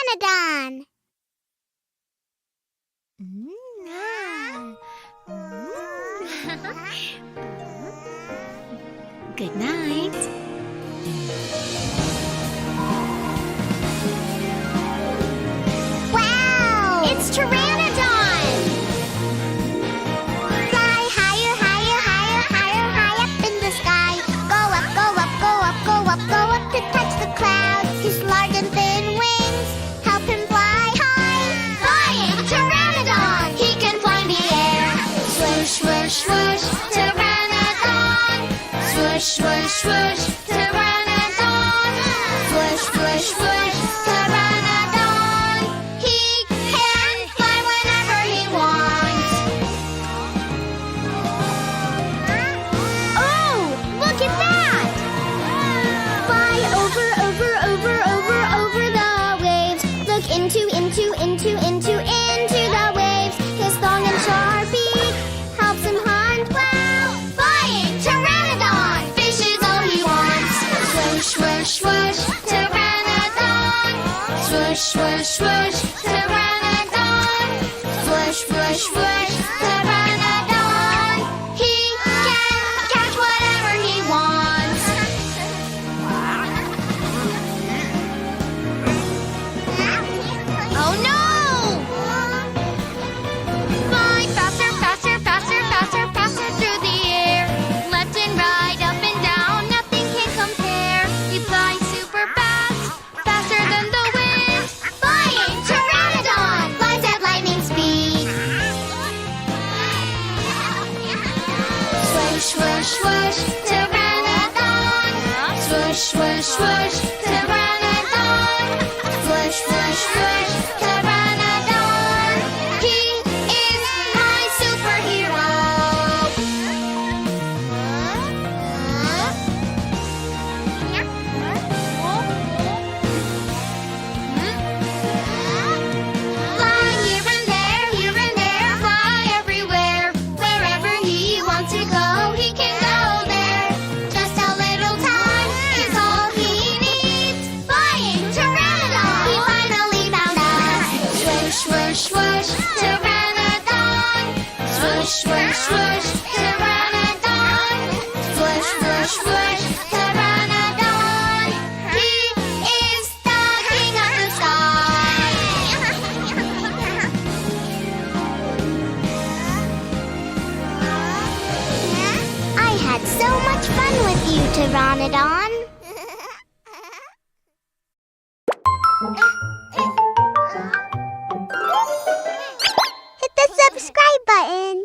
Pteranodon. Good night. Wow! It's Pteranodon! Fly higher, higher, higher, higher, high up in the sky. Go up, go up, go up, go up, go up to touch the clouds. His large and thin wings help him fly high. Flying Pteranodon! He can fly in the air. Swoosh, swoosh, swoosh, Pteranodon. Swoosh, swoosh, swoosh, Pteranodon. Swoosh, swoosh, swoosh, Pteranodon. He can fly whenever he wants. Oh, look at that! Fly over, over, over, over, over the waves. Look into the waves. His long and sharp beak helps him hunt well. Flying Pteranodon, fish is all he wants. Swoosh, swoosh, swoosh, Pteranodon. Swoosh, swoosh, swoosh, Pteranodon. Swoosh, swoosh, swoosh, Pteranodon. He can catch whatever he wants. Oh no! Fly faster, faster, faster, faster, faster through the air. Left and right, up and down, nothing can compare. You fly super fast, faster than the wind. Flying Pteranodon flies at lightning speed. Swoosh, swoosh, swoosh, Pteranodon. Swoosh, swoosh, swoosh, Pteranodon. Swoosh, swoosh, swoosh, Pteranodon. He is my superhero. Fly here and there, fly everywhere. Wherever he wants to go, he can go there. Just a little time is all he needs. Flying Pteranodon, he finally found us. Swoosh, swoosh, swoosh, Pteranodon. Swoosh, swoosh, swoosh, Pteranodon. Swoosh, swoosh, swoosh, Pteranodon. He is the king of the sky. I had so much fun with you, Pteranodon. Hit the subscribe button.